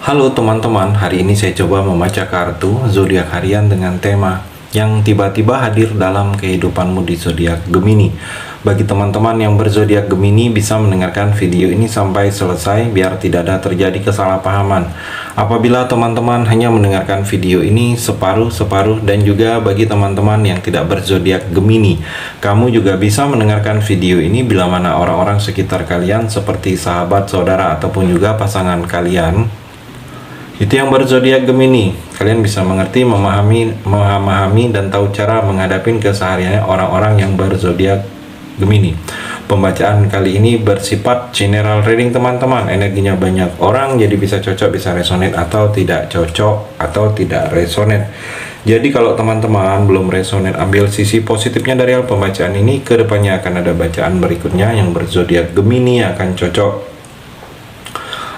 Halo teman-teman, hari ini saya coba membaca kartu zodiak harian dengan tema yang tiba-tiba hadir dalam kehidupanmu di zodiak Gemini. Bagi teman-teman yang berzodiak Gemini bisa mendengarkan video ini sampai selesai biar tidak ada terjadi kesalahpahaman. Apabila teman-teman hanya mendengarkan video ini separuh-separuh, dan juga bagi teman-teman yang tidak berzodiak Gemini, kamu juga bisa mendengarkan video ini bila mana orang-orang sekitar kalian seperti sahabat, saudara, ataupun juga pasangan kalian itu yang berzodiak Gemini. Kalian bisa mengerti, memahami dan tahu cara menghadapi kesehariannya orang-orang yang berzodiak Gemini. Pembacaan kali ini bersifat general reading teman-teman. Energinya banyak orang, jadi bisa cocok, bisa resonate, atau tidak cocok, atau tidak resonate. Jadi kalau teman-teman belum resonate, ambil sisi positifnya dari pembacaan ini. Kedepannya akan ada bacaan berikutnya yang berzodiak Gemini akan cocok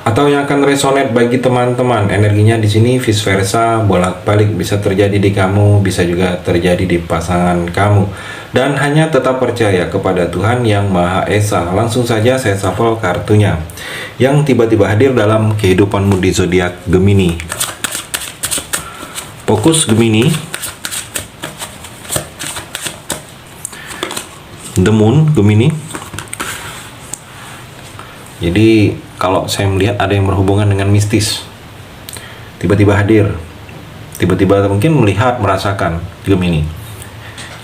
atau yang akan resonate bagi teman-teman. Energinya di sini vice versa, bolak-balik, bisa terjadi di kamu, bisa juga terjadi di pasangan kamu. Dan hanya tetap percaya kepada Tuhan Yang Maha Esa. Langsung saja saya shuffle kartunya yang tiba-tiba hadir dalam kehidupanmu di zodiak Gemini. Fokus Gemini, The Moon Gemini. Jadi kalau saya melihat ada yang berhubungan dengan mistis, tiba-tiba hadir, tiba-tiba mungkin melihat, merasakan Gemini.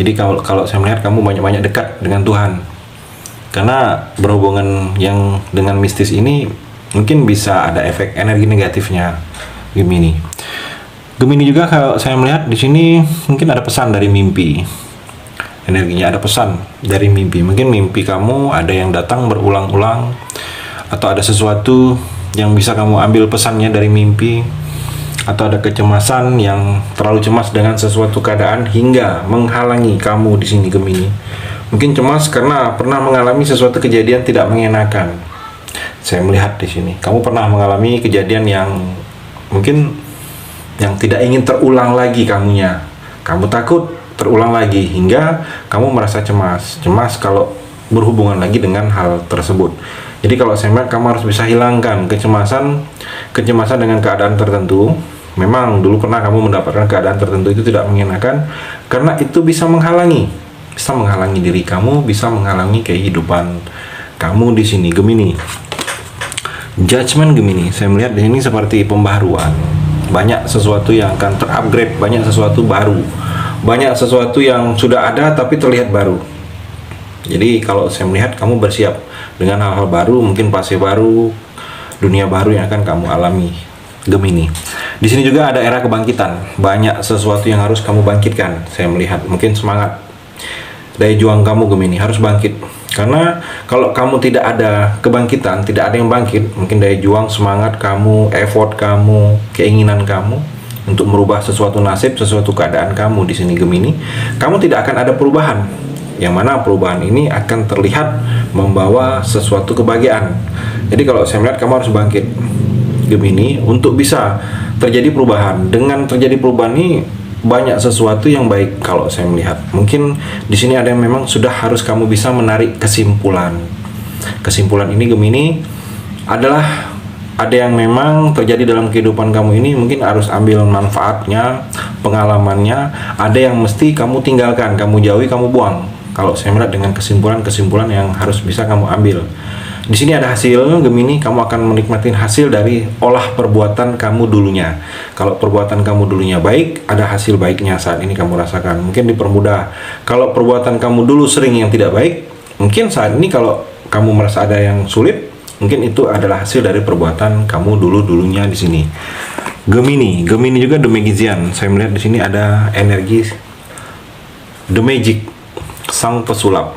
Jadi kalau saya melihat kamu banyak-banyak dekat dengan Tuhan, karena berhubungan yang dengan mistis ini mungkin bisa ada efek energi negatifnya Gemini. Gemini juga kalau saya melihat di sini mungkin ada pesan dari mimpi. Energinya ada pesan dari mimpi. Mungkin mimpi kamu ada yang datang berulang-ulang, atau ada sesuatu yang bisa kamu ambil pesannya dari mimpi, atau ada kecemasan yang terlalu cemas dengan sesuatu keadaan hingga menghalangi kamu di sini Gemini. Mungkin cemas karena pernah mengalami sesuatu kejadian tidak mengenakan. Saya melihat di sini kamu pernah mengalami kejadian yang mungkin yang tidak ingin terulang lagi kamunya. Kamu takut terulang lagi hingga kamu merasa cemas kalau berhubungan lagi dengan hal tersebut. Jadi kalau saya melihat kamu harus bisa hilangkan kecemasan dengan keadaan tertentu. Memang dulu pernah kamu mendapatkan keadaan tertentu itu tidak mengenakan, karena itu bisa menghalangi diri kamu, bisa menghalangi kehidupan kamu di sini Gemini. Judgment Gemini, saya melihat di sini seperti pembaharuan. Banyak sesuatu yang akan terupgrade, banyak sesuatu baru, banyak sesuatu yang sudah ada tapi terlihat baru. Jadi kalau saya melihat kamu bersiap dengan hal-hal baru, mungkin fase baru, dunia baru yang akan kamu alami Gemini. Di sini juga ada era kebangkitan, banyak sesuatu yang harus kamu bangkitkan. Saya melihat mungkin semangat, daya juang kamu Gemini harus bangkit. Karena kalau kamu tidak ada kebangkitan, tidak ada yang bangkit, mungkin daya juang, semangat kamu, effort kamu, keinginan kamu untuk merubah sesuatu nasib, sesuatu keadaan kamu di sini Gemini, kamu tidak akan ada perubahan. Yang mana perubahan ini akan terlihat membawa sesuatu kebahagiaan. Jadi kalau saya melihat kamu harus bangkit Gemini untuk bisa terjadi perubahan. Dengan terjadi perubahan ini banyak sesuatu yang baik kalau saya melihat. Mungkin di sini ada yang memang sudah harus kamu bisa menarik kesimpulan. Kesimpulan ini Gemini adalah ada yang memang terjadi dalam kehidupan kamu ini, mungkin harus ambil manfaatnya, pengalamannya. Ada yang mesti kamu tinggalkan, kamu jauhi, kamu buang. Kalau saya melihat dengan kesimpulan yang harus bisa kamu ambil. Di sini ada hasil Gemini, kamu akan menikmati hasil dari olah perbuatan kamu dulunya. Kalau perbuatan kamu dulunya baik, ada hasil baiknya saat ini kamu rasakan. Mungkin dipermudah. Kalau perbuatan kamu dulu sering yang tidak baik, mungkin saat ini kalau kamu merasa ada yang sulit, mungkin itu adalah hasil dari perbuatan kamu dulunya di sini. Gemini juga The Magician. Saya melihat di sini ada energi The Magic, sang pesulap,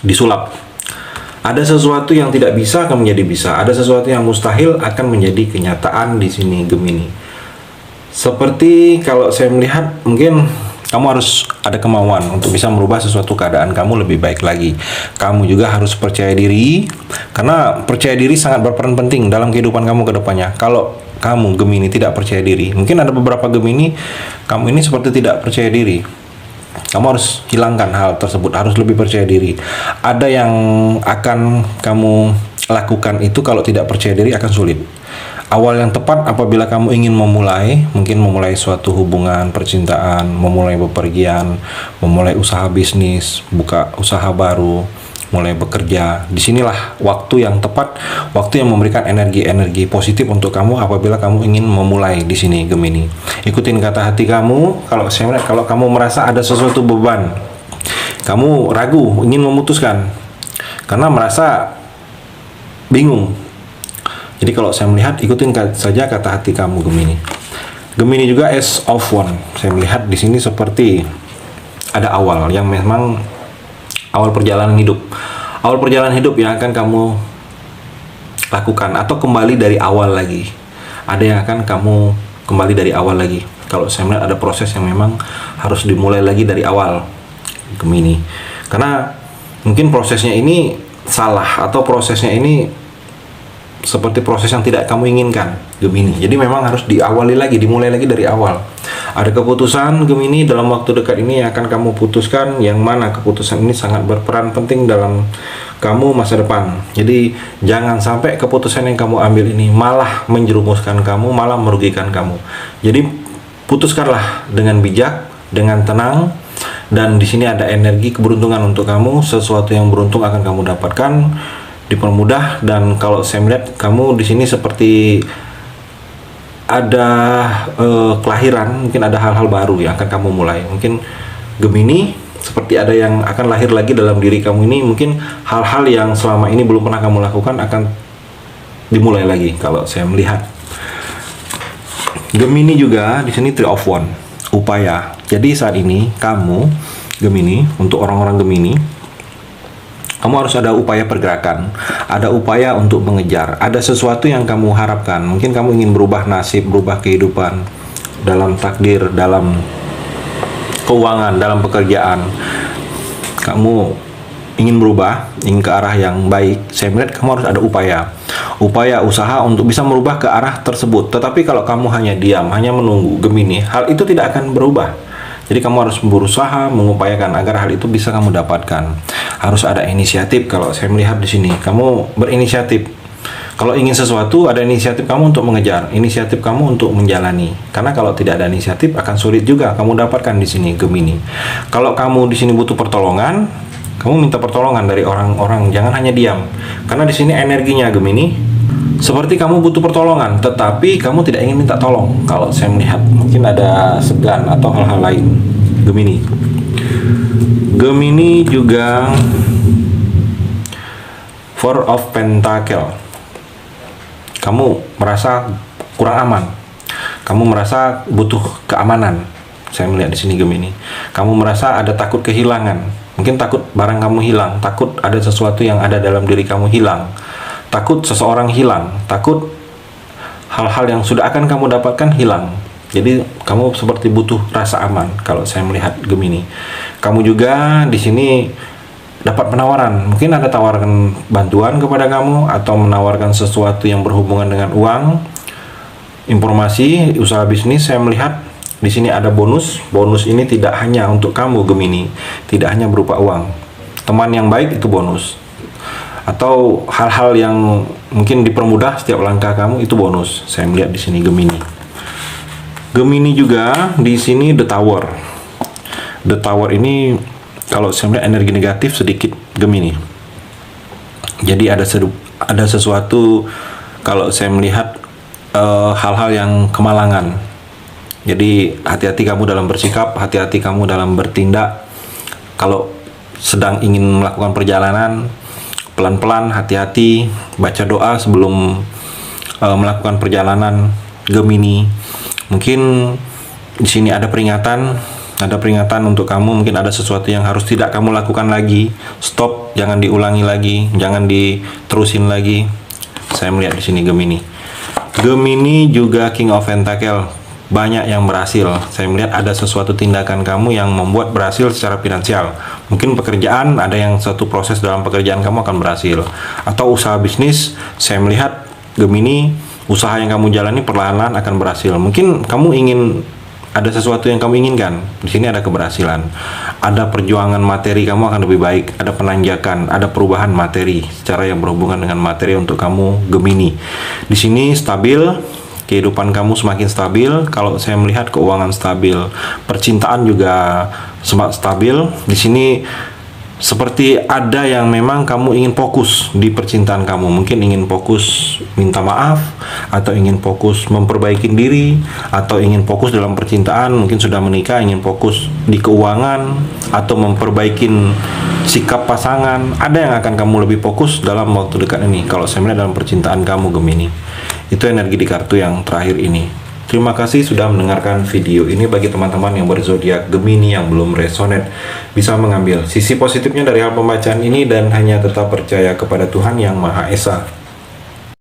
disulap. Ada sesuatu yang tidak bisa akan menjadi bisa, ada sesuatu yang mustahil akan menjadi kenyataan di sini Gemini. Seperti kalau saya melihat mungkin kamu harus ada kemauan untuk bisa merubah sesuatu keadaan kamu lebih baik lagi. Kamu juga harus percaya diri, karena percaya diri sangat berperan penting dalam kehidupan kamu ke depannya. Kalau kamu Gemini tidak percaya diri, mungkin ada beberapa Gemini, kamu ini seperti tidak percaya diri. Kamu harus hilangkan hal tersebut, harus lebih percaya diri. Ada yang akan kamu lakukan itu kalau tidak percaya diri akan sulit. Awal yang tepat apabila kamu ingin memulai, mungkin memulai suatu hubungan percintaan, memulai bepergian, memulai usaha bisnis, buka usaha baru, mulai bekerja. Disinilah waktu yang tepat, waktu yang memberikan energi-energi positif untuk kamu apabila kamu ingin memulai di sini Gemini. Ikutin kata hati kamu. Kalau saya melihat, kalau kamu merasa ada sesuatu beban, kamu ragu, ingin memutuskan, karena merasa bingung. Jadi kalau saya melihat, ikutin saja kata hati kamu Gemini. Gemini juga Ace of Wands. Saya melihat di sini seperti ada awal yang memang awal perjalanan hidup. Awal perjalanan hidup yang akan kamu lakukan atau kembali dari awal lagi. Ada yang akan kamu kembali dari awal lagi. Kalau saya melihat ada proses yang memang harus dimulai lagi dari awal Gemini. Karena mungkin prosesnya ini salah atau prosesnya ini seperti proses yang tidak kamu inginkan Gemini. Jadi memang harus diawali lagi, dimulai lagi dari awal. Ada keputusan Gemini dalam waktu dekat ini yang akan kamu putuskan, yang mana keputusan ini sangat berperan penting dalam kamu masa depan. Jadi jangan sampai keputusan yang kamu ambil ini malah menjerumuskan kamu, malah merugikan kamu. Jadi putuskanlah dengan bijak, dengan tenang, dan di sini ada energi keberuntungan untuk kamu. Sesuatu yang beruntung akan kamu dapatkan, dipermudah. Dan kalau saya melihat kamu di sini seperti ada kelahiran, mungkin ada hal-hal baru yang akan kamu mulai. Mungkin Gemini seperti ada yang akan lahir lagi dalam diri kamu ini. Mungkin hal-hal yang selama ini belum pernah kamu lakukan akan dimulai lagi kalau saya melihat. Gemini juga di sini Three of Wands, upaya. Jadi saat ini kamu Gemini, untuk orang-orang Gemini, kamu harus ada upaya pergerakan, ada upaya untuk mengejar, ada sesuatu yang kamu harapkan. Mungkin kamu ingin berubah nasib, berubah kehidupan, dalam takdir, dalam keuangan, dalam pekerjaan. Kamu ingin berubah, ingin ke arah yang baik. Saya melihat kamu harus ada upaya usaha untuk bisa merubah ke arah tersebut. Tetapi kalau kamu hanya diam, hanya menunggu Gemini, hal itu tidak akan berubah. Jadi kamu harus berusaha mengupayakan agar hal itu bisa kamu dapatkan. Harus ada inisiatif. Kalau saya melihat di sini, kamu berinisiatif. Kalau ingin sesuatu, ada inisiatif kamu untuk mengejar, inisiatif kamu untuk menjalani. Karena kalau tidak ada inisiatif, akan sulit juga kamu dapatkan di sini Gemini. Kalau kamu di sini butuh pertolongan, kamu minta pertolongan dari orang-orang. Jangan hanya diam. Karena di sini energinya Gemini seperti kamu butuh pertolongan, tetapi kamu tidak ingin minta tolong. Kalau saya melihat, mungkin ada segan atau hal-hal lain Gemini. Gemini juga Four of Pentacles. Kamu merasa kurang aman. Kamu merasa butuh keamanan. Saya melihat di sini Gemini. Kamu merasa ada takut kehilangan. Mungkin takut barang kamu hilang, takut ada sesuatu yang ada dalam diri kamu hilang. Takut seseorang hilang, takut hal-hal yang sudah akan kamu dapatkan hilang. Jadi kamu seperti butuh rasa aman kalau saya melihat Gemini. Kamu juga di sini dapat penawaran. Mungkin ada tawaran bantuan kepada kamu atau menawarkan sesuatu yang berhubungan dengan uang, informasi, usaha bisnis. Saya melihat di sini ada bonus. Bonus ini tidak hanya untuk kamu Gemini, tidak hanya berupa uang. Teman yang baik itu bonus. Atau hal-hal yang mungkin dipermudah setiap langkah kamu itu bonus. Saya melihat di sini Gemini. Gemini juga di sini The Tower. The Tower ini kalau saya melihat energi negatif sedikit Gemini. Jadi ada sesuatu kalau saya melihat hal-hal yang kemalangan. Jadi hati-hati kamu dalam bersikap, hati-hati kamu dalam bertindak. Kalau sedang ingin melakukan perjalanan, pelan-pelan, hati-hati, baca doa sebelum melakukan perjalanan Gemini. Mungkin di sini ada peringatan untuk kamu. Mungkin ada sesuatu yang harus tidak kamu lakukan lagi. Stop, jangan diulangi lagi, jangan diterusin lagi. Saya melihat di sini Gemini. Gemini juga King of Pentacles. Banyak yang berhasil. Saya melihat ada sesuatu tindakan kamu yang membuat berhasil secara finansial. Mungkin pekerjaan, ada yang satu proses dalam pekerjaan kamu akan berhasil. Atau usaha bisnis, saya melihat Gemini, usaha yang kamu jalani perlahan-lahan akan berhasil. Mungkin kamu ingin ada sesuatu yang kamu inginkan. Di sini ada keberhasilan. ada perjuangan materi kamu akan lebih baik, ada penanjakan, ada perubahan materi secara yang berhubungan dengan materi untuk kamu Gemini. Di sini stabil, kehidupan kamu semakin stabil. Kalau saya melihat keuangan stabil, percintaan juga stabil. Di sini seperti ada yang memang kamu ingin fokus di percintaan kamu, mungkin ingin fokus minta maaf, atau ingin fokus memperbaiki diri, atau ingin fokus dalam percintaan, mungkin sudah menikah ingin fokus di keuangan atau memperbaiki sikap pasangan. Ada yang akan kamu lebih fokus dalam waktu dekat ini kalau saya melihat dalam percintaan kamu Gemini. Itu energi di kartu yang terakhir ini. Terima kasih sudah mendengarkan video ini. Bagi teman-teman yang berzodiak Gemini yang belum resonate, bisa mengambil sisi positifnya dari hal pembacaan ini dan hanya tetap percaya kepada Tuhan Yang Maha Esa.